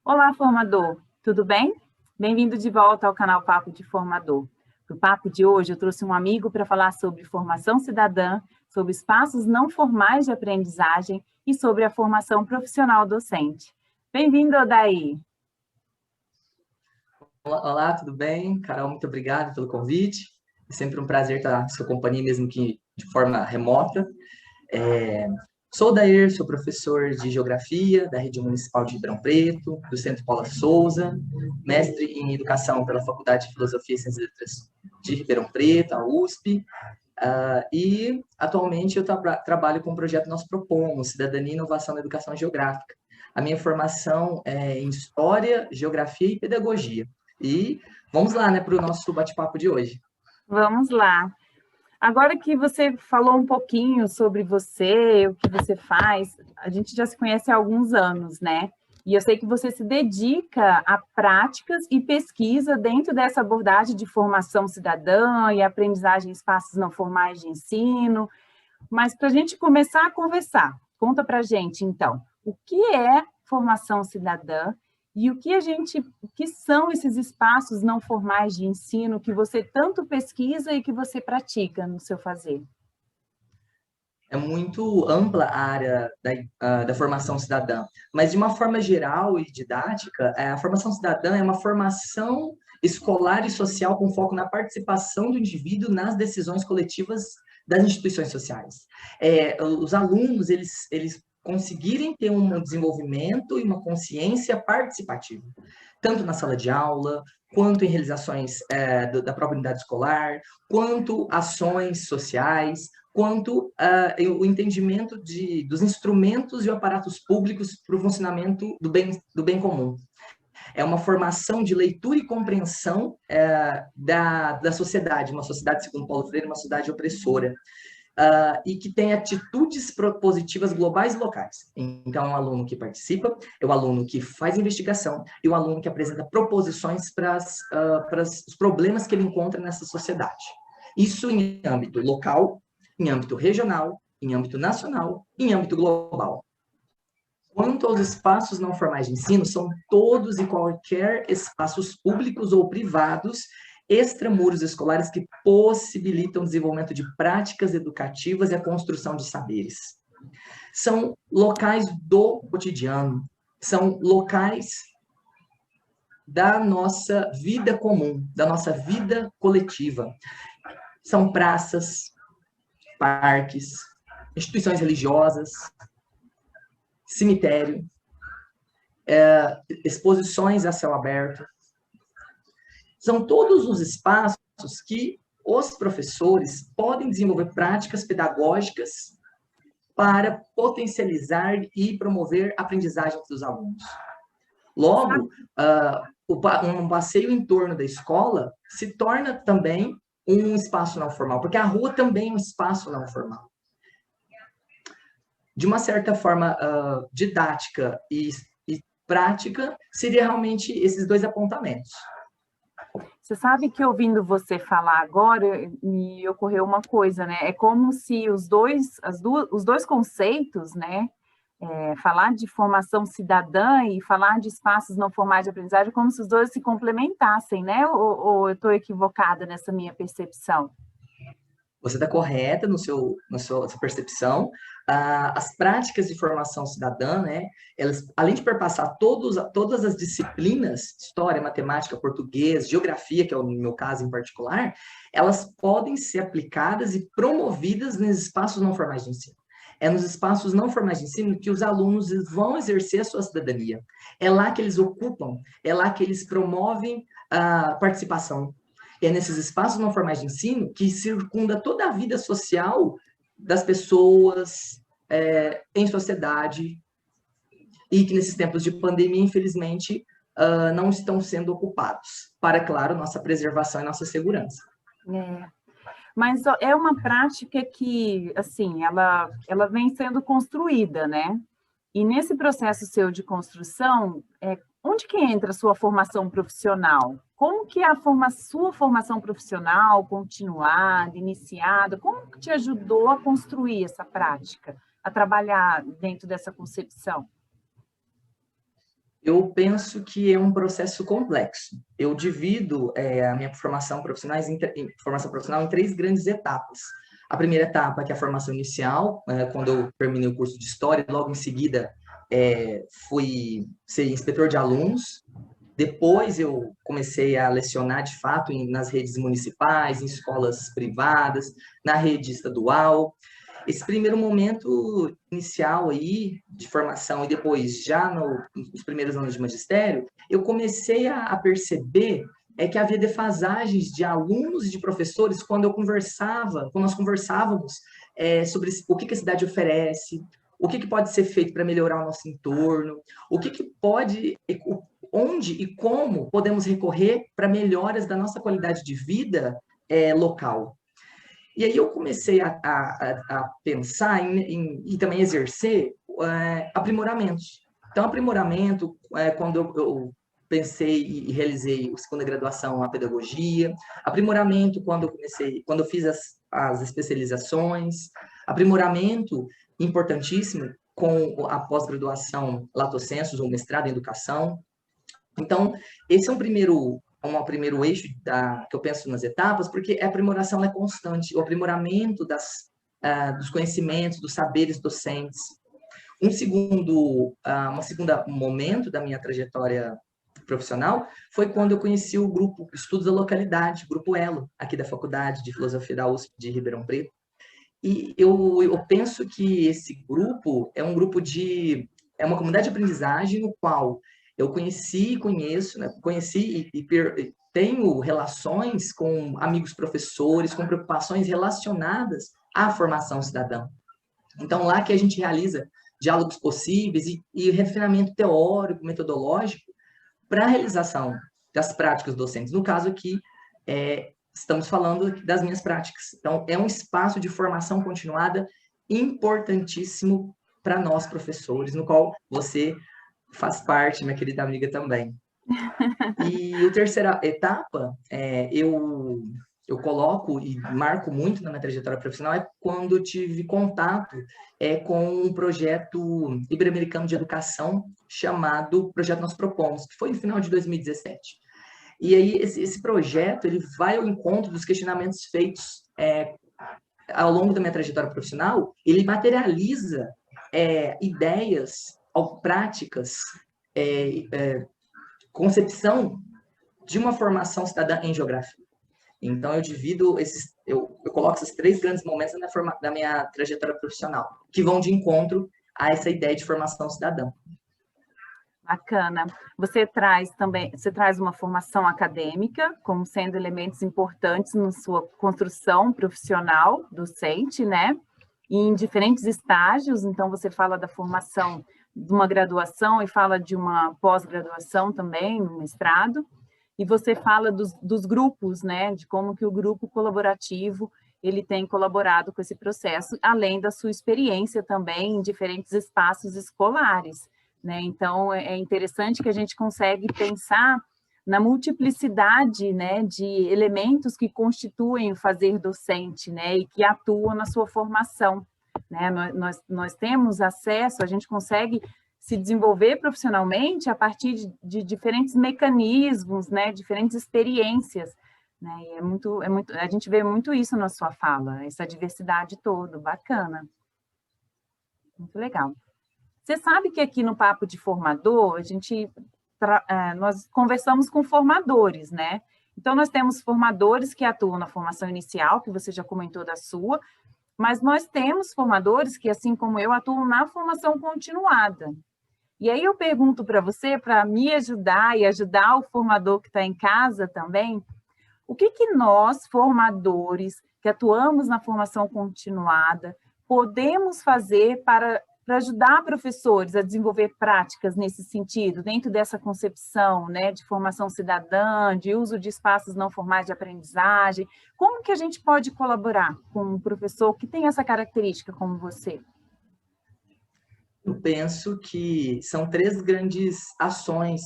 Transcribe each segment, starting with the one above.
Olá, formador, tudo bem? Bem-vindo de volta ao canal Papo de Formador. No papo de hoje, eu trouxe um amigo para falar sobre formação cidadã, sobre espaços não formais de aprendizagem e sobre a formação profissional docente. Bem-vindo, Odaí! Olá, tudo bem? Carol, muito obrigado pelo convite. É sempre um prazer estar na sua companhia, mesmo que de forma remota. Sou o Dair, sou professor de Geografia da Rede Municipal de Ribeirão Preto, do Centro Paula Souza, mestre em Educação pela Faculdade de Filosofia e Ciências e Letras de Ribeirão Preto, a USP, e atualmente eu trabalho com o projeto Nós Propomos, Cidadania e Inovação na Educação Geográfica. A minha formação é em História, Geografia e Pedagogia. E vamos lá, né, para o nosso bate-papo de hoje. Vamos lá. Agora que você falou um pouquinho sobre você, o que você faz, a gente já se conhece há alguns anos, né? E eu sei que você se dedica a práticas e pesquisa dentro dessa abordagem de formação cidadã e aprendizagem em espaços não formais de ensino. Mas para a gente começar a conversar, conta para a gente, então, o que é formação cidadã e o que são esses espaços não formais de ensino que você tanto pesquisa e que você pratica no seu fazer? É muito ampla a área da formação cidadã, mas de uma forma geral e didática, a formação cidadã é uma formação escolar e social com foco na participação do indivíduo nas decisões coletivas das instituições sociais. Os alunos, eles conseguirem ter um desenvolvimento e uma consciência participativa, tanto na sala de aula, quanto em realizações da própria unidade escolar, quanto ações sociais, quanto o entendimento dos instrumentos e aparatos públicos para o funcionamento do bem comum. É uma formação de leitura e compreensão da sociedade, uma sociedade, segundo Paulo Freire, uma sociedade opressora, e que tem atitudes propositivas globais e locais. Então, é um aluno que participa, é o aluno que faz investigação e o aluno que apresenta proposições para os problemas que ele encontra nessa sociedade. Isso em âmbito local, em âmbito regional, em âmbito nacional, em âmbito global. Quanto aos espaços não formais de ensino, são todos e qualquer espaços públicos ou privados, extramuros escolares, que possibilitam o desenvolvimento de práticas educativas e a construção de saberes. São locais do cotidiano, são locais da nossa vida comum, da nossa vida coletiva. São praças, parques, instituições religiosas, cemitério, exposições a céu aberto. São todos os espaços que os professores podem desenvolver práticas pedagógicas para potencializar e promover a aprendizagem dos alunos. Logo, um passeio em torno da escola se torna também um espaço não formal, porque a rua também é um espaço não formal. De uma certa forma didática e prática, seria realmente esses dois apontamentos. Você sabe que ouvindo você falar agora, me ocorreu uma coisa, né? É como se os dois conceitos, né? Falar de formação cidadã e falar de espaços não formais de aprendizagem, como se os dois se complementassem, né? Ou eu estou equivocada nessa minha percepção? Você está correta na sua percepção. As práticas de formação cidadã, né, elas, além de perpassar todas as disciplinas, história, matemática, português, geografia, que é o meu caso em particular, elas podem ser aplicadas e promovidas nos espaços não formais de ensino. É nos espaços não formais de ensino que os alunos vão exercer a sua cidadania. É lá que eles ocupam, é lá que eles promovem a participação. É nesses espaços não formais de ensino que circunda toda a vida social das pessoas em sociedade, e que nesses tempos de pandemia, infelizmente, não estão sendo ocupados para, claro, nossa preservação e nossa segurança. Mas é uma prática que, assim, ela vem sendo construída, né? E nesse processo seu de construção, onde que entra a sua formação profissional? Como que sua formação profissional, continuada, iniciada, como que te ajudou a construir essa prática, a trabalhar dentro dessa concepção? Eu penso que é um processo complexo. Eu divido a minha formação profissional em três grandes etapas. A primeira etapa, que é a formação inicial, quando eu terminei o curso de História, logo em seguida fui ser inspetor de alunos. Depois eu comecei a lecionar, de fato, nas redes municipais, em escolas privadas, na rede estadual. Esse primeiro momento inicial aí de formação e depois já nos primeiros anos de magistério, eu comecei a perceber que havia defasagens de alunos e de professores quando nós conversávamos sobre o que a cidade oferece, o que pode ser feito para melhorar o nosso entorno, o que pode, onde e como podemos recorrer para melhoras da nossa qualidade de vida local. E aí eu comecei a pensar e também exercer aprimoramentos. Então, aprimoramento, quando eu pensei e realizei a segunda graduação, a pedagogia, aprimoramento quando eu fiz as especializações, aprimoramento importantíssimo com a pós-graduação Lato Sensu, ou mestrado em educação. Então, esse é um primeiro eixo que eu penso nas etapas, porque a aprimoração é constante, o aprimoramento dos conhecimentos, dos saberes docentes. Um segundo momento da minha trajetória profissional foi quando eu conheci o grupo Estudos da Localidade, Grupo Elo, aqui da Faculdade de Filosofia da USP de Ribeirão Preto. E eu penso que esse grupo é um grupo é uma comunidade de aprendizagem no qual eu conheci e tenho relações com amigos professores, com preocupações relacionadas à formação cidadã. Então, lá que a gente realiza diálogos possíveis e refinamento teórico, metodológico, para a realização das práticas docentes. No caso aqui, estamos falando das minhas práticas. Então, é um espaço de formação continuada importantíssimo para nós, professores, no qual você faz parte, minha querida amiga, também. E a terceira etapa, eu coloco e marco muito na minha trajetória profissional, é quando eu tive contato com um projeto ibero-americano de educação chamado Projeto Nós Propomos, que foi no final de 2017. E aí, esse projeto, ele vai ao encontro dos questionamentos feitos ao longo da minha trajetória profissional, ele materializa ideias, práticas, concepção de uma formação cidadã em geografia. Então, eu coloco esses três grandes momentos da minha trajetória profissional, que vão de encontro a essa ideia de formação cidadã. Bacana. Você traz uma formação acadêmica, como sendo elementos importantes na sua construção profissional docente, né? E em diferentes estágios, então você fala da formação de uma graduação e fala de uma pós-graduação também, um mestrado, e você fala dos grupos, né? De como que o grupo colaborativo ele tem colaborado com esse processo, além da sua experiência também em diferentes espaços escolares. Né? Então, é interessante que a gente consegue pensar na multiplicidade, né, de elementos que constituem o fazer docente, né, e que atuam na sua formação. Né? Nós temos acesso, a gente consegue se desenvolver profissionalmente a partir de diferentes mecanismos, né, diferentes experiências. Né? E a gente vê muito isso na sua fala, essa diversidade toda, bacana. Muito legal. Você sabe que aqui no Papo de Formador, nós conversamos com formadores, né? Então, nós temos formadores que atuam na formação inicial, que você já comentou da sua, mas nós temos formadores que, assim como eu, atuam na formação continuada. E aí eu pergunto para você, para me ajudar e ajudar o formador que está em casa também, o que nós, formadores, que atuamos na formação continuada, podemos fazer para ajudar professores a desenvolver práticas nesse sentido, dentro dessa concepção, né, de formação cidadã, de uso de espaços não formais de aprendizagem? Como que a gente pode colaborar com um professor que tem essa característica como você? Eu penso que são três grandes ações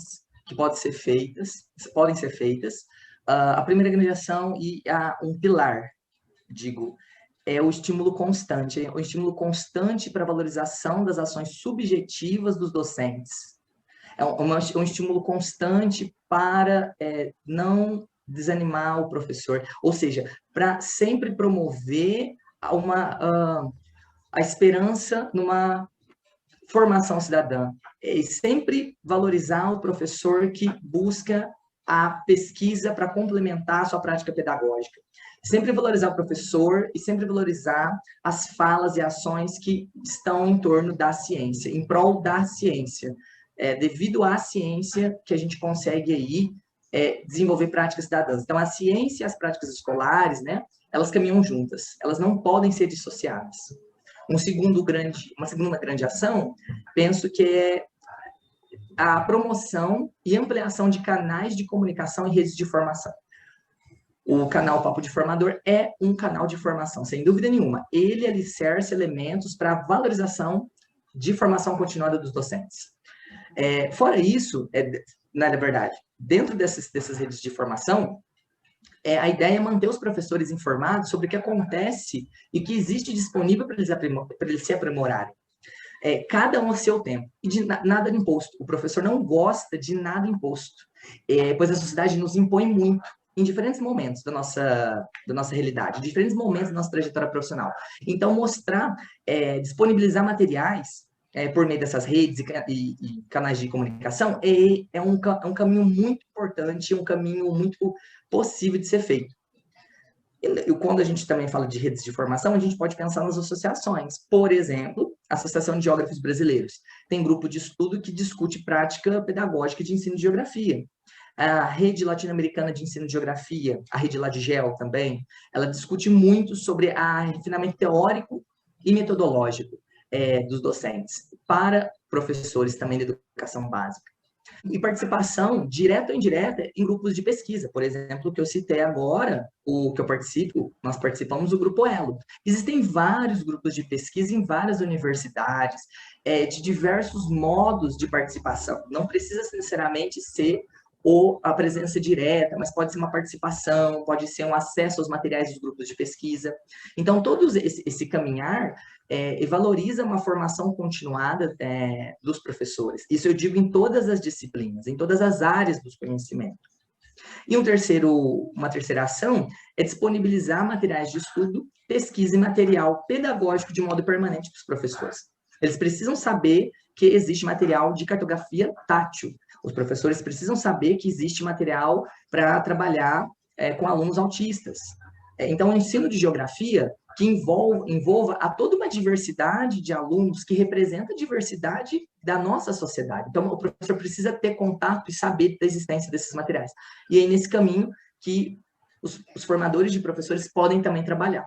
que podem ser feitas. A primeira grande ação e um pilar, digo, é o estímulo constante. O estímulo constante para a valorização das ações subjetivas dos docentes. um estímulo constante para não desanimar o professor, ou seja, para sempre promover a esperança numa formação cidadã, e sempre valorizar o professor que busca a pesquisa para complementar a sua prática pedagógica. Sempre valorizar o professor e sempre valorizar as falas e ações que estão em torno da ciência, em prol da ciência. Devido à ciência que a gente consegue aí desenvolver práticas cidadãs. Então, a ciência e as práticas escolares, né, elas caminham juntas, elas não podem ser dissociadas. Uma segunda grande ação, penso que é a promoção e ampliação de canais de comunicação e redes de formação. O canal Papo de Formador é um canal de formação, sem dúvida nenhuma. Ele alicerça elementos para a valorização de formação continuada dos docentes. Fora isso, na verdade, dentro dessas redes de formação, a ideia é manter os professores informados sobre o que acontece e o que existe disponível para eles se aprimorarem. Cada um a seu tempo. E de nada imposto. O professor não gosta de nada imposto, pois a sociedade nos impõe muito em diferentes momentos da nossa realidade, em diferentes momentos da nossa trajetória profissional. Então, disponibilizar materiais por meio dessas redes e canais de comunicação é um caminho muito importante, um caminho muito possível de ser feito. E quando a gente também fala de redes de formação, a gente pode pensar nas associações. Por exemplo, a Associação de Geógrafos Brasileiros. Tem grupo de estudo que discute prática pedagógica de ensino de geografia. A Rede Latino-Americana de Ensino de Geografia, a Rede Ladigel também, ela discute muito sobre o refinamento teórico e metodológico dos docentes para professores também da educação básica. E participação direta ou indireta em grupos de pesquisa. Por exemplo, o que eu citei agora, o que eu participo, nós participamos do Grupo Elo. Existem vários grupos de pesquisa em várias universidades, de diversos modos de participação. Não precisa necessariamente ser a presença direta, mas pode ser uma participação, pode ser um acesso aos materiais dos grupos de pesquisa. Então, todo esse caminhar valoriza uma formação continuada dos professores. Isso eu digo em todas as disciplinas, em todas as áreas do conhecimento. E uma terceira ação é disponibilizar materiais de estudo, pesquisa e material pedagógico de modo permanente para os professores. Eles precisam saber que existe material de cartografia tátil. Os professores precisam saber que existe material para trabalhar com alunos autistas. Então, o ensino de geografia que envolva a toda uma diversidade de alunos que representa a diversidade da nossa sociedade. Então, o professor precisa ter contato e saber da existência desses materiais. E é nesse caminho que os formadores de professores podem também trabalhar.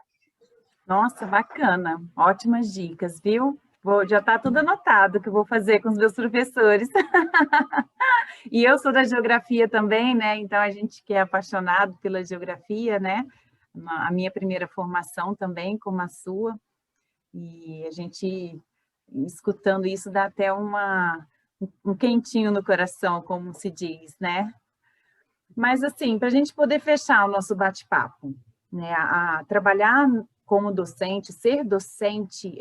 Nossa, bacana. Ótimas dicas, viu? Já está tudo anotado que eu vou fazer com os meus professores. E eu sou da geografia também, né? Então, a gente que é apaixonado pela geografia, né? A minha primeira formação também, como a sua. E a gente, escutando isso, dá até um quentinho no coração, como se diz, né? Mas, assim, para a gente poder fechar o nosso bate-papo, né? Trabalhar como docente, ser docente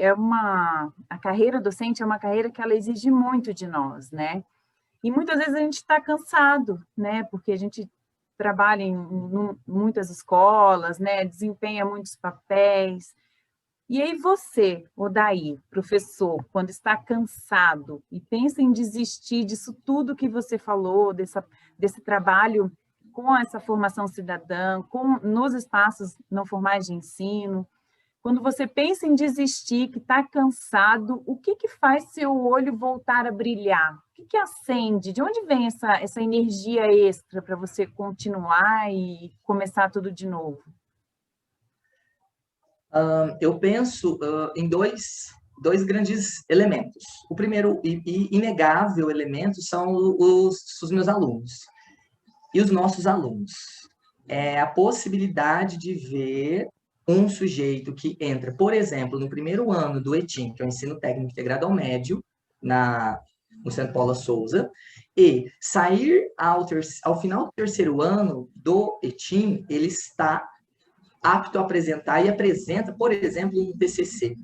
a carreira docente é uma carreira que ela exige muito de nós, né? E muitas vezes a gente está cansado, né? Porque a gente trabalha em muitas escolas, né? Desempenha muitos papéis. E aí você, Odair, professor, quando está cansado e pensa em desistir disso tudo que você falou, desse trabalho com essa formação cidadã, nos espaços não formais de ensino, quando você pensa em desistir, que está cansado, o que faz seu olho voltar a brilhar? O que acende? De onde vem essa energia extra para você continuar e começar tudo de novo? Eu penso em dois grandes elementos. O primeiro e inegável elemento são os meus alunos e os nossos alunos. É a possibilidade de ver um sujeito que entra, por exemplo, no primeiro ano do ETIM, que é o Ensino Técnico Integrado ao Médio, no Centro Paula Souza, e sair ao final do terceiro ano do ETIM, ele está apto a apresentar e apresenta, por exemplo, um TCC.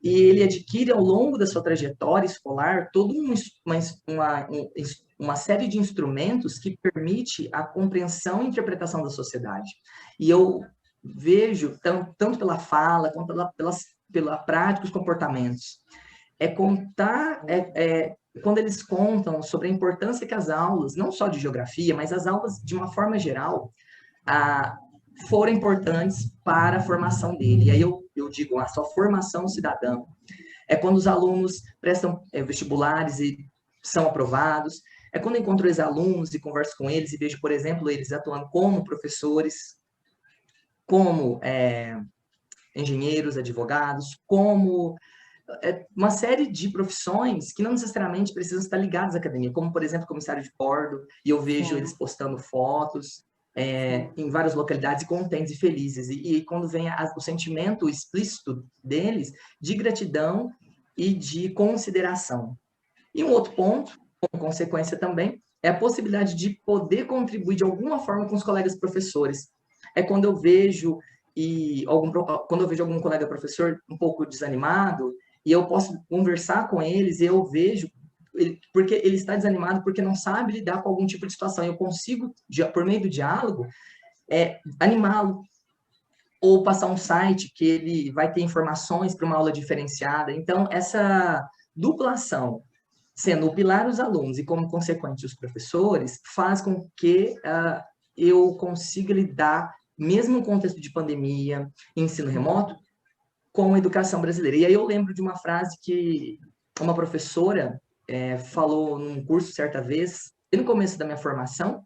e ele adquire ao longo da sua trajetória escolar toda uma série de instrumentos que permite a compreensão e interpretação da sociedade. E eu vejo, tanto pela fala, quanto pela prática, os comportamentos. Quando eles contam sobre a importância que as aulas, não só de geografia, mas as aulas de uma forma geral, foram importantes para a formação dele. E aí eu digo, a sua formação cidadã é quando os alunos prestam vestibulares e são aprovados, é quando eu encontro os alunos e converso com eles e vejo, por exemplo, eles atuando como professores, como engenheiros, advogados, como uma série de profissões que não necessariamente precisam estar ligadas à academia, como, por exemplo, comissário de bordo, e eu vejo eles postando fotos em várias localidades contentes e felizes. E quando vem o sentimento explícito deles de gratidão e de consideração. E um outro ponto, como consequência também, é a possibilidade de poder contribuir de alguma forma com os colegas professores. É quando eu vejo algum colega professor um pouco desanimado, e eu posso conversar com eles, e eu vejo, porque ele está desanimado porque não sabe lidar com algum tipo de situação, e eu consigo, por meio do diálogo, animá-lo, ou passar um site que ele vai ter informações para uma aula diferenciada. Então, essa dupla ação, sendo o pilar os alunos e, como consequente, os professores, faz com que eu consiga lidar, mesmo no contexto de pandemia, ensino remoto, com a educação brasileira. E aí eu lembro de uma frase que uma professora falou num curso certa vez, no começo da minha formação,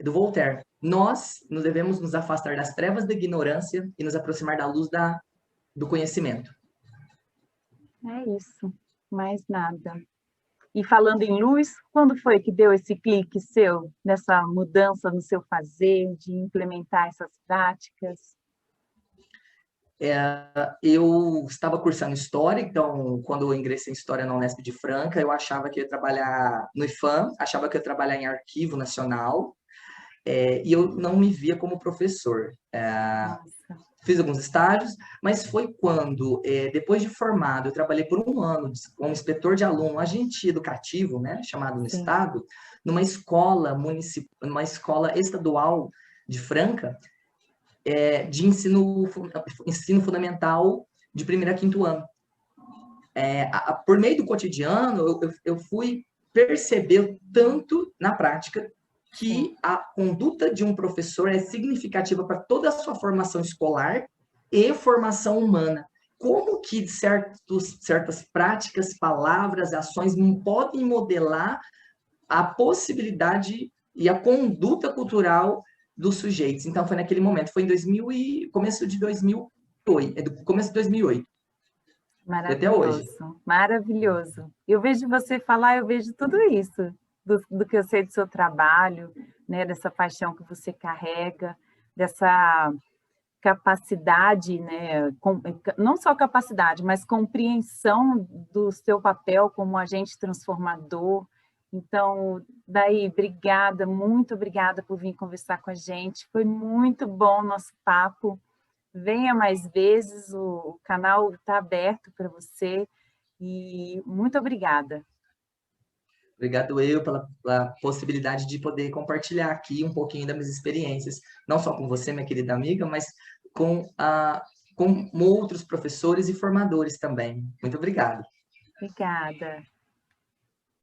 do Voltaire: nós nos devemos nos afastar das trevas da ignorância e nos aproximar da luz do conhecimento. É isso, mais nada. E falando em luz, quando foi que deu esse clique seu, nessa mudança no seu fazer, de implementar essas práticas? Eu estava cursando História, então, quando eu ingressei em História na Unesp de Franca, eu achava que eu ia trabalhar no IFAM, achava que eu ia trabalhar em Arquivo Nacional, e eu não me via como professor. Fiz alguns estágios, mas foi quando, depois de formado, eu trabalhei por um ano como inspetor de aluno, agente educativo, né, chamado no Estado, numa escola estadual de Franca, de ensino fundamental de 1º a 5º ano. Por meio do cotidiano, eu fui perceber tanto na prática que a conduta de um professor é significativa para toda a sua formação escolar e formação humana. Como que certas práticas, palavras, ações podem modelar a possibilidade e a conduta cultural dos sujeitos. Então, foi naquele momento, foi em começo de 2008. Maravilhoso, até hoje. Maravilhoso. Eu vejo você falar, eu vejo tudo isso, do que eu sei do seu trabalho, né, dessa paixão que você carrega, dessa capacidade, né, não só capacidade, mas compreensão do seu papel como agente transformador. Então, daí, obrigada, muito obrigada por vir conversar com a gente. Foi muito bom o nosso papo. Venha mais vezes, o canal está aberto para você. E muito obrigada. Obrigado pela possibilidade de poder compartilhar aqui um pouquinho das minhas experiências, não só com você, minha querida amiga, mas com outros professores e formadores também. Muito obrigado. Obrigada.